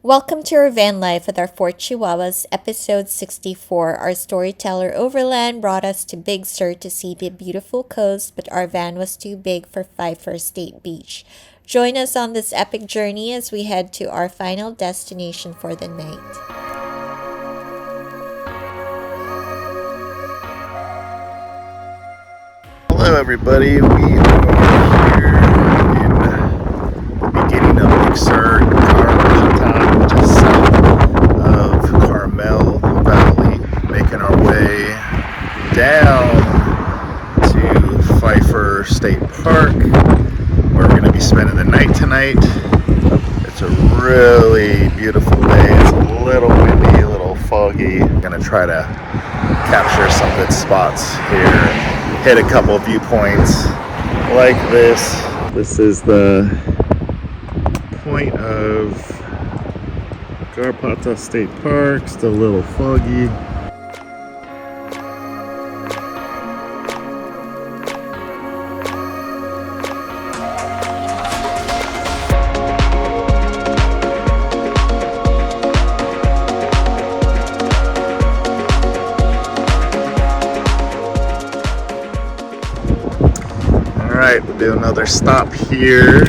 Welcome to our van life with our 4 chihuahuas, episode 64. Our storyteller Overland brought us to Big Sur to see the beautiful coast, but our van was too big for 5 State Beach. Join us on this epic journey as we head to our final destination for the night. Hello everybody, we are here in the beginning of Big Sur, which is south of Carmel Valley, making our way down to Pfeiffer State Park. We're going to be spending the night tonight. It's a really beautiful day. It's a little windy, a little foggy. I'm going to try to capture some good spots here. Hit a couple viewpoints like this. This is the point of Garapata State Park. Still a little foggy. Alright, we'll do another stop here.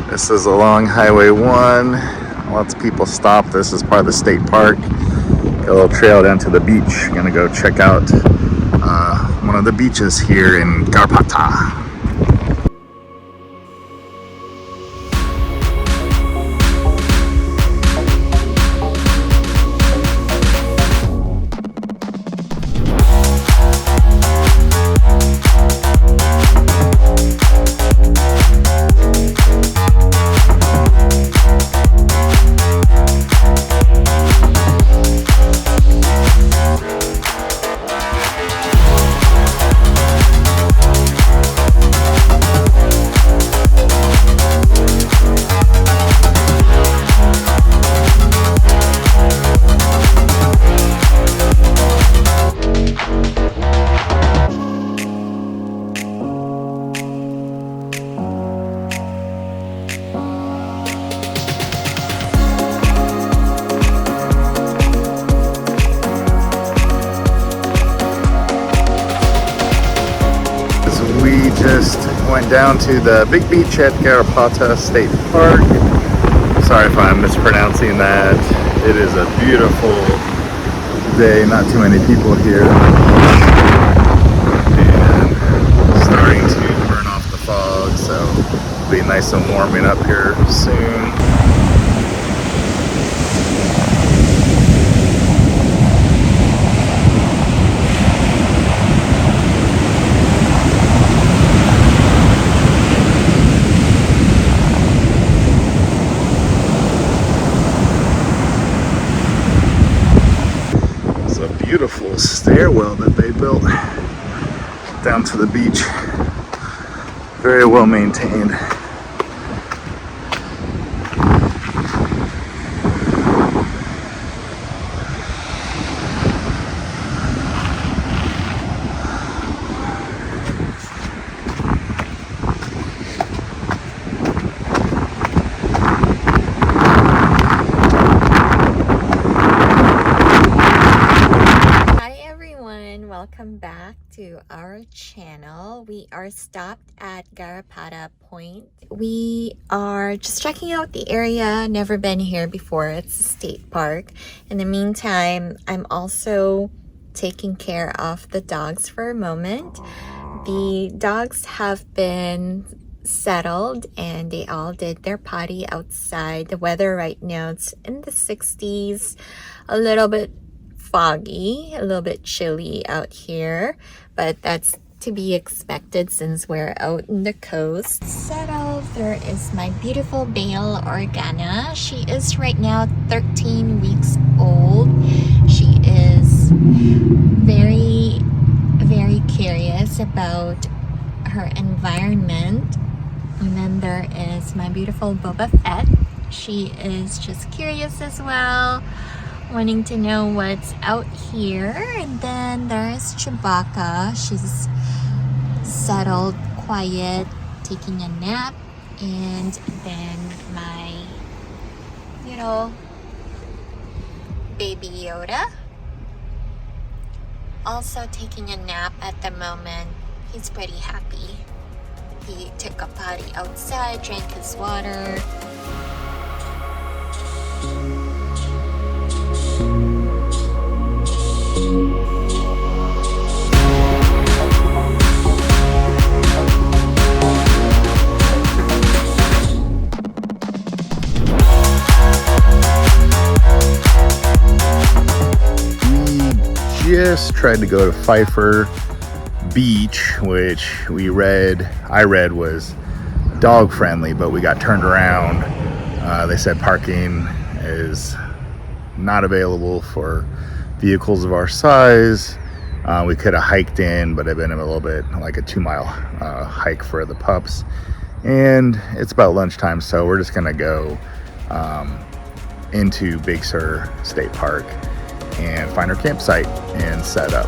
This is along Highway 1. Lots of people stop. This is part of the state park. Got a little trail down to the beach. Gonna go check out one of the beaches here in Garapata. Just went down to the big beach at Garapata State Park. Sorry if I'm mispronouncing that. It is a beautiful day, not too many people here. And starting to burn off the fog, so it'll be nice and warming up here soon. Beautiful stairwell that they built down to the beach. Very well maintained. Welcome back to our channel. We are stopped at Garapata Point. We are just checking out the area. Never been here before. It's a state park. In the meantime, I'm also taking care of the dogs for a moment. The dogs have been settled and they all did their potty outside. The weather right now, it's in the 60s, a little bit foggy, a little bit chilly out here, but that's to be expected since we're out in the coast. Settled, there is my beautiful Bail Organa. She is right now 13 weeks old. She is very, very curious about her environment. And then there is my beautiful BobaFett. She is just curious as well, wanting to know what's out here. And then there's Chewbacca. She's settled, quiet, taking a nap. And then my little baby Yoda. Also taking a nap at the moment. He's pretty happy. He took a potty outside, drank his water. Just tried to go to Pfeiffer Beach, which I read was dog friendly, but we got turned around. They said parking is not available for vehicles of our size. We could have hiked in, but it'd been a little bit like a 2-mile hike for the pups, and it's about lunchtime, so we're just gonna go into Big Sur State Park and find our campsite and set up.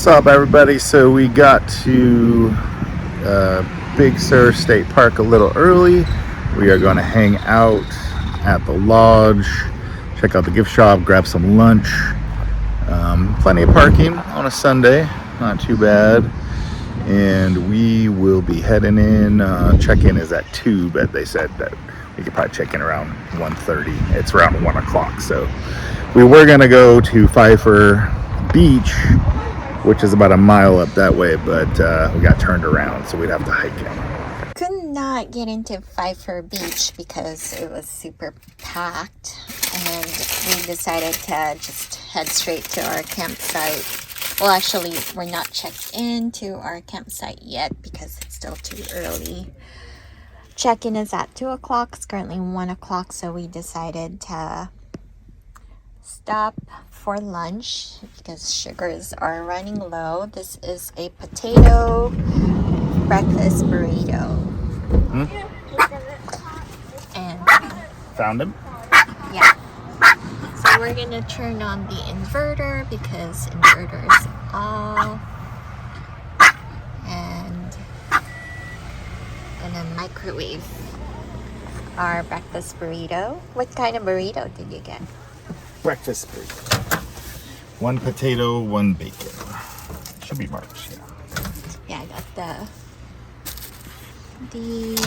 What's up, everybody? So we got to Big Sur State Park a little early. We are going to hang out at the lodge, check out the gift shop, grab some lunch. Plenty of parking on a Sunday, not too bad. And we will be heading in. Check-in is at 2, but they said that we could probably check in around 1:30. It's around 1 o'clock. So we were going to go to Pfeiffer Beach, which is about a mile up that way, but we got turned around, so we'd have to hike in. Could not get into Pfeiffer Beach because it was super packed, and we decided to just head straight to our campsite. Well, actually, we're not checked in to our campsite yet because it's still too early. Check-in is at 2 o'clock. It's currently 1 o'clock, so we decided to stop for lunch because sugars are running low. This is a potato breakfast burrito. And Found him? yeah. So we're gonna turn on the inverter because inverter is off. And gonna microwave our breakfast burrito. What kind of burrito did you get? Breakfast burrito. 1 potato, 1 bacon. Should be marked, yeah. Yeah, I got the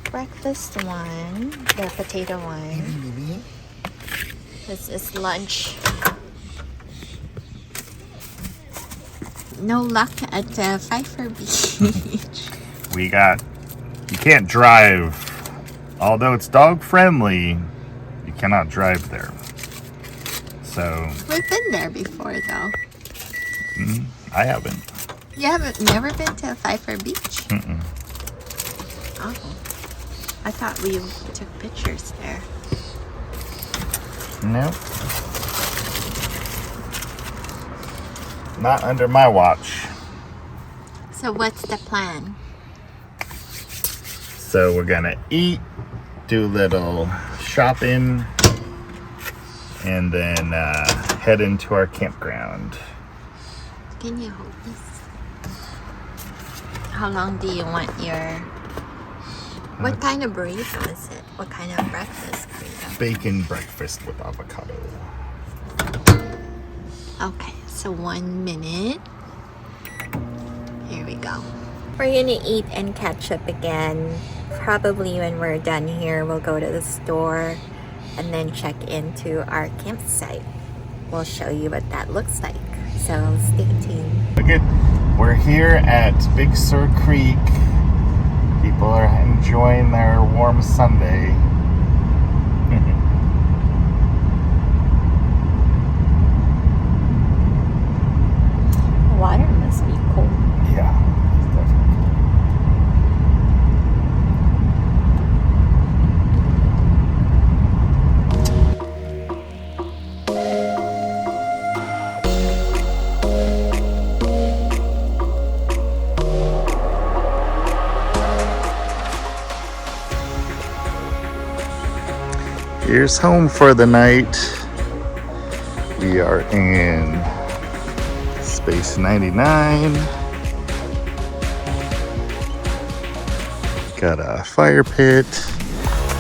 breakfast one, the potato one. This is lunch. No luck at Pfeiffer Beach. You can't drive. Although it's dog friendly, you cannot drive there. So We've been there before, though. I haven't. You haven't never been to Pfeiffer Beach? Mm-mm. Oh, I thought we took pictures there. No. Not under my watch. So what's the plan? So we're gonna eat, do a little shopping, and then head into our campground. Can you hold this? How long do you want your... What kind of burrito is it? What kind of breakfast burrito? Bacon breakfast with avocado. Okay, so 1 minute. Here we go. We're gonna eat and catch up again. Probably when we're done here, we'll go to the store and then check into our campsite. We'll show you what that looks like. So stay tuned. Look at, we're here at Big Sur Creek. People are enjoying their warm Sunday. The water must be cold. Yeah, definitely. Here's home for the night. We are in Space 99. Got a fire pit,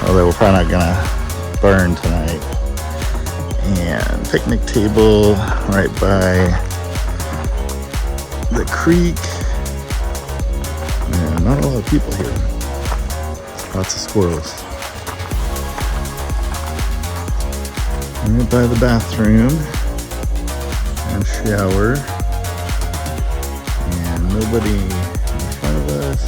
although we're probably not gonna burn tonight. And picnic table right by the creek. And not a lot of people here. Lots of squirrels. Right by the bathroom and shower, and nobody in front of us.